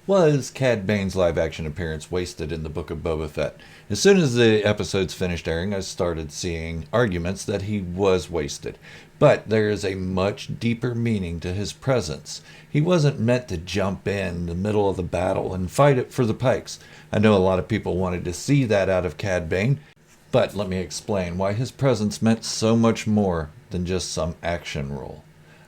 Was Cad Bane's live-action appearance wasted in the Book of Boba Fett? As soon as the episodes finished airing, I started seeing arguments that he was wasted. But there is a much deeper meaning to his presence. He wasn't meant to jump in the middle of the battle and fight it for the Pikes. I know a lot of people wanted to see that out of Cad Bane, but let me explain why his presence meant so much more than just some action role.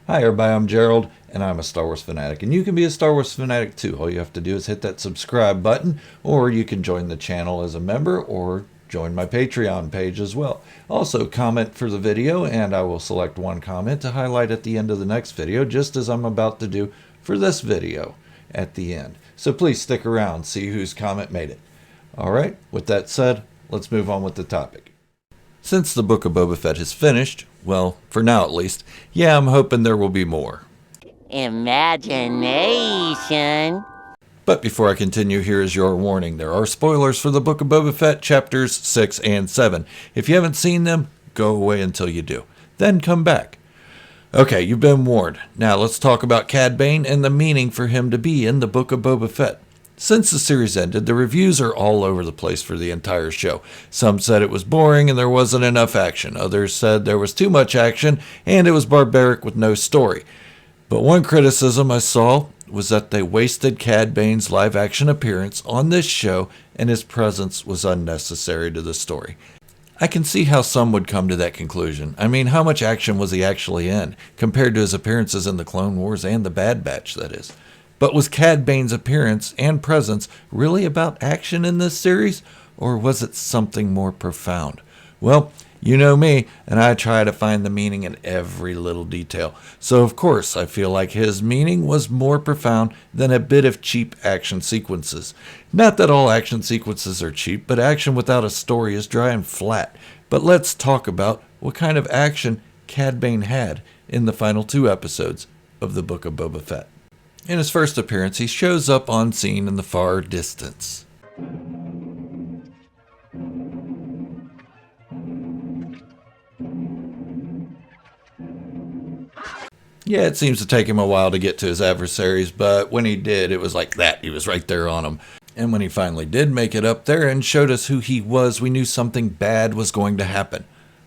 Hi everybody, I'm Gerald, and I'm a Star Wars fanatic, and you can be a Star Wars fanatic too. All you have to do is hit that subscribe button, or you can join the channel as a member, or join my Patreon page as well. Also, comment for the video, and I will select one comment to highlight at the end of the next video, just as I'm about to do for this video at the end. So please stick around, see whose comment made it. Alright, with that said, let's move on with the topic. Since the Book of Boba Fett is finished, well, for now at least, yeah, I'm hoping there will be more. Imagination. But before I continue, here is your warning. There are spoilers for the Book of Boba Fett chapters 6 and 7. If you haven't seen them, go away until you do. Then come back. Okay, you've been warned. Now let's talk about Cad Bane and the meaning for him to be in the Book of Boba Fett. Since the series ended, the reviews are all over the place for the entire show. Some said it was boring and there wasn't enough action. Others said there was too much action and it was barbaric with no story. But one criticism I saw was that they wasted Cad Bane's live-action appearance on this show and his presence was unnecessary to the story. I can see how some would come to that conclusion. I mean, how much action was he actually in, compared to his appearances in the Clone Wars and the Bad Batch, that is. But was Cad Bane's appearance and presence really about action in this series, or was it something more profound? Well, you know me, and I try to find the meaning in every little detail. So of course, I feel like his meaning was more profound than a bit of cheap action sequences. Not that all action sequences are cheap, but action without a story is dry and flat. But let's talk about what kind of action Cad Bane had in the final 2 episodes of the Book of Boba Fett. In his first appearance, he shows up on scene in the far distance. Yeah, it seems to take him a while to get to his adversaries, but when he did, it was like that. He was right there on them. And when he finally did make it up there and showed us who he was, we knew something bad was going to happen.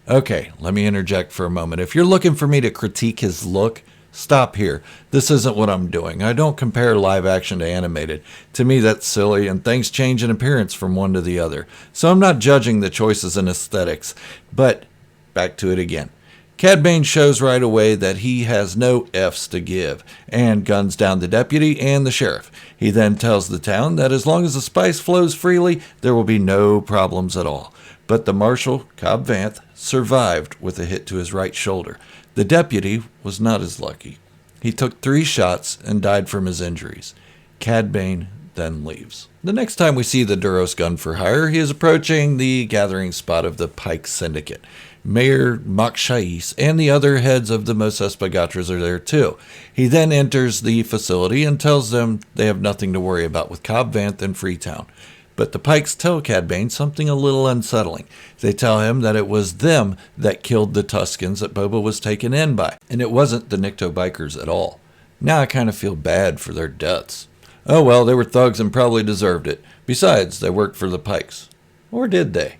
Okay, let me interject for a moment. If you're looking for me to critique his look, stop here. This isn't what I'm doing. I don't compare live action to animated. To me, that's silly, and things change in appearance from one to the other. So I'm not judging the choices in aesthetics. But back to it again. Cad Bane shows right away that he has no F's to give, and guns down the deputy and the sheriff. He then tells the town that as long as the spice flows freely, there will be no problems at all. But the marshal, Cobb Vanth, survived with a hit to his right shoulder. The deputy was not as lucky. He took 3 shots and died from his injuries. Cad Bane then leaves. The next time we see the Duros gun for hire, he is approaching the gathering spot of the Pike Syndicate. Mayor Makshais and the other heads of the Mos Espa are there too. He then enters the facility and tells them they have nothing to worry about with Cobb Vanth and Freetown. But the Pikes tell Cad Bane something a little unsettling. They tell him that it was them that killed the Tuskens that Boba was taken in by, and it wasn't the Nikto bikers at all. Now I kind of feel bad for their deaths. Oh well, they were thugs and probably deserved it. Besides, they worked for the Pikes. Or did they?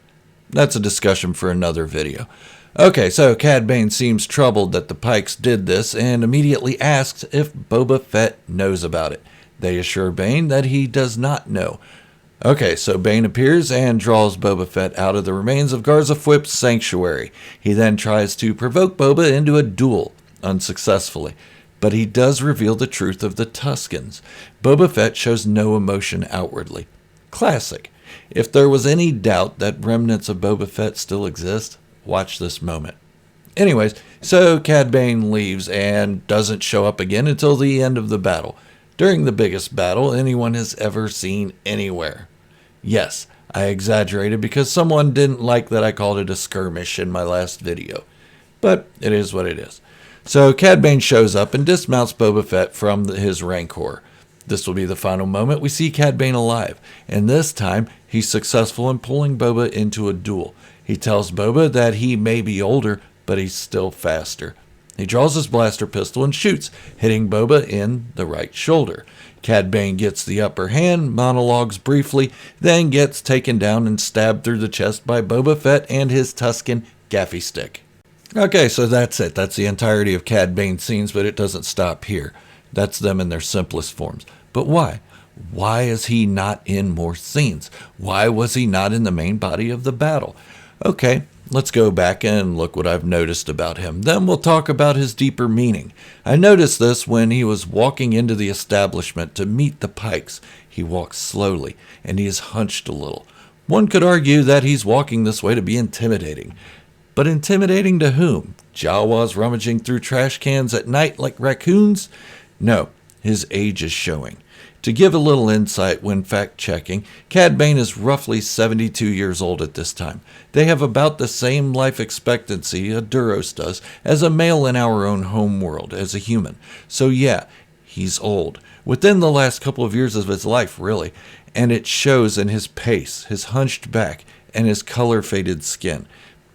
That's a discussion for another video. Okay, so Cad Bane seems troubled that the Pikes did this and immediately asks if Boba Fett knows about it. They assure Bane that he does not know. Okay, so Bane appears and draws Boba Fett out of the remains of Garza Fwip's sanctuary. He then tries to provoke Boba into a duel, unsuccessfully. But he does reveal the truth of the Tuskens. Boba Fett shows no emotion outwardly. Classic. If there was any doubt that remnants of Boba Fett still exist, watch this moment. Anyways, so Cad Bane leaves and doesn't show up again until the end of the battle. During the biggest battle anyone has ever seen anywhere. Yes, I exaggerated because someone didn't like that I called it a skirmish in my last video. But it is what it is. So Cad Bane shows up and dismounts Boba Fett from his Rancor. This will be the final moment we see Cad Bane alive, and this time he's successful in pulling Boba into a duel. He tells Boba that he may be older, but he's still faster. He draws his blaster pistol and shoots, hitting Boba in the right shoulder. Cad Bane gets the upper hand, monologues briefly, then gets taken down and stabbed through the chest by Boba Fett and his Tusken gaffy stick. Okay, so that's it. That's the entirety of Cad Bane's scenes, but it doesn't stop here. That's them in their simplest forms. But why? Why is he not in more scenes? Why was he not in the main body of the battle? Okay, let's go back and look what I've noticed about him. Then we'll talk about his deeper meaning. I noticed this when he was walking into the establishment to meet the Pikes. He walks slowly, and he is hunched a little. One could argue that he's walking this way to be intimidating. But intimidating to whom? Jawas rummaging through trash cans at night like raccoons? No, his age is showing. To give a little insight when fact-checking, Cad Bane is roughly 72 years old at this time. They have about the same life expectancy a Duros does as a male in our own home world as a human. So yeah, he's old. Within the last couple of years of his life, really. And it shows in his pace, his hunched back, and his color-faded skin.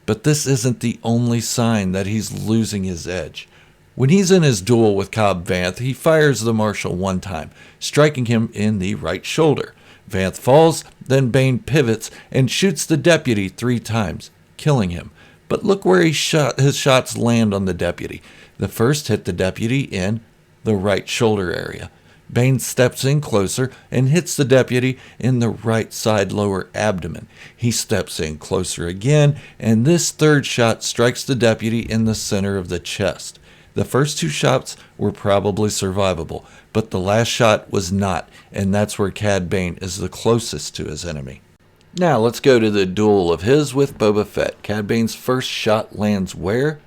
But this isn't the only sign that he's losing his edge. When he's in his duel with Cobb Vanth, he fires the Marshal one time, striking him in the right shoulder. Vanth falls, then Bane pivots and shoots the deputy 3 times, killing him. But look where his shots land on the deputy. The first hit the deputy in the right shoulder area. Bane steps in closer and hits the deputy in the right side lower abdomen. He steps in closer again, and this third shot strikes the deputy in the center of the chest. The first 2 shots were probably survivable, but the last shot was not, and that's where Cad Bane is the closest to his enemy. Now let's go to the duel of his with Boba Fett. Cad Bane's first shot lands where?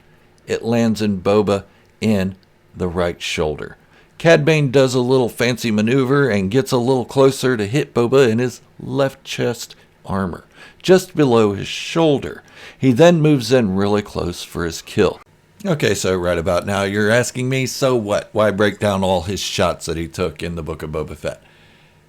It lands in Boba in the right shoulder. Cad Bane does a little fancy maneuver and gets a little closer to hit Boba in his left chest armor, just below his shoulder. He then moves in really close for his kill. Okay, so right about now you're asking me, so what? Why break down all his shots that he took in the Book of Boba Fett?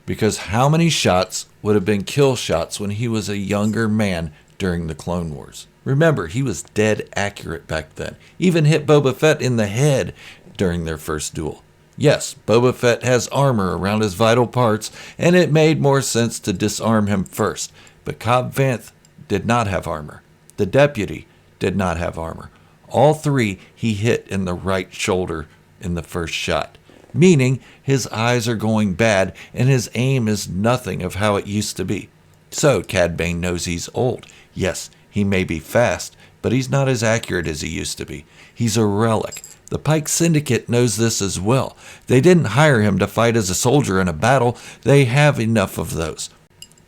Because how many shots would have been kill shots when he was a younger man during the Clone Wars? Remember, he was dead accurate back then. Even hit Boba Fett in the head during their first duel. Yes, Boba Fett has armor around his vital parts, and it made more sense to disarm him first. But Cobb Vanth did not have armor. The deputy did not have armor. All 3 he hit in the right shoulder in the first shot, meaning his eyes are going bad and his aim is nothing of how it used to be. So Cad Bane knows he's old. Yes, he may be fast, but he's not as accurate as he used to be. He's a relic. The Pike Syndicate knows this as well. They didn't hire him to fight as a soldier in a battle. They have enough of those.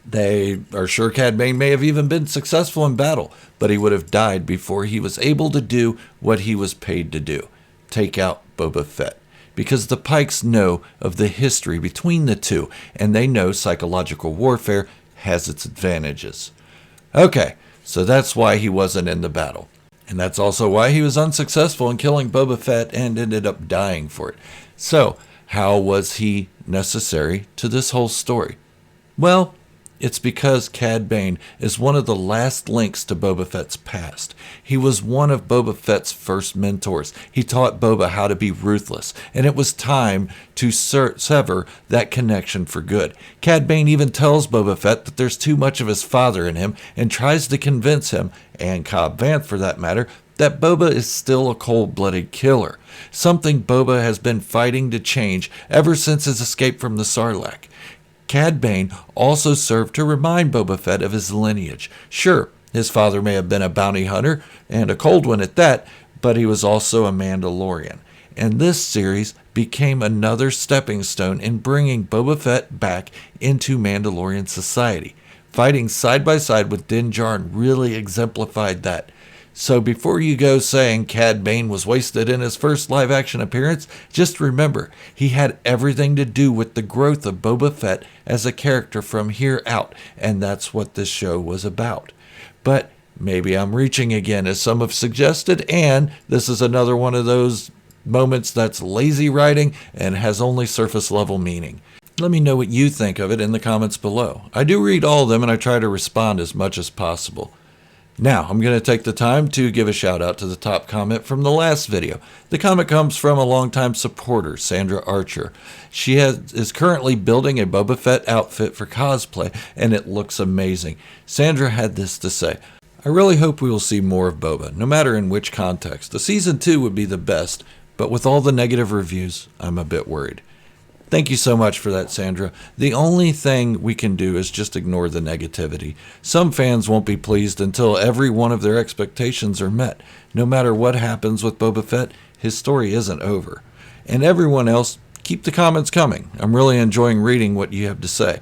They are sure Cad Bane may have even been successful in battle, but he would have died before he was able to do what he was paid to do, take out Boba Fett. Because the Pikes know of the history between the two, and they know psychological warfare has its advantages. Okay, so that's why he wasn't in the battle. And that's also why he was unsuccessful in killing Boba Fett and ended up dying for it. So, how was he necessary to this whole story? Well, it's because Cad Bane is one of the last links to Boba Fett's past. He was one of Boba Fett's first mentors. He taught Boba how to be ruthless, and it was time to sever that connection for good. Cad Bane even tells Boba Fett that there's too much of his father in him and tries to convince him, and Cobb Vanth for that matter, that Boba is still a cold-blooded killer, something Boba has been fighting to change ever since his escape from the Sarlacc. Cad Bane also served to remind Boba Fett of his lineage. Sure, his father may have been a bounty hunter, and a cold one at that, but he was also a Mandalorian. And this series became another stepping stone in bringing Boba Fett back into Mandalorian society. Fighting side by side with Din Djarin really exemplified that. So before you go saying Cad Bane was wasted in his first live-action appearance, just remember, he had everything to do with the growth of Boba Fett as a character from here out, and that's what this show was about. But maybe I'm reaching again, as some have suggested, and this is another one of those moments that's lazy writing and has only surface-level meaning. Let me know what you think of it in the comments below. I do read all of them, and I try to respond as much as possible. Now, I'm going to take the time to give a shout out to the top comment from the last video. The comment comes from a longtime supporter, Sandra Archer. She is currently building a Boba Fett outfit for cosplay, and it looks amazing. Sandra had this to say: I really hope we will see more of Boba, no matter in which context. The season 2 would be the best, but with all the negative reviews, I'm a bit worried. Thank you so much for that, Sandra. The only thing we can do is just ignore the negativity. Some fans won't be pleased until every one of their expectations are met. No matter what happens with Boba Fett, his story isn't over. And everyone else, keep the comments coming. I'm really enjoying reading what you have to say.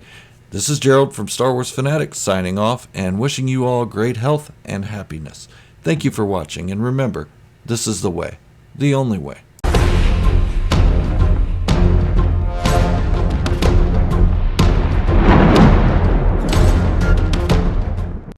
This is Gerald from Star Wars Fanatics signing off and wishing you all great health and happiness. Thank you for watching, and remember, this is the way, the only way.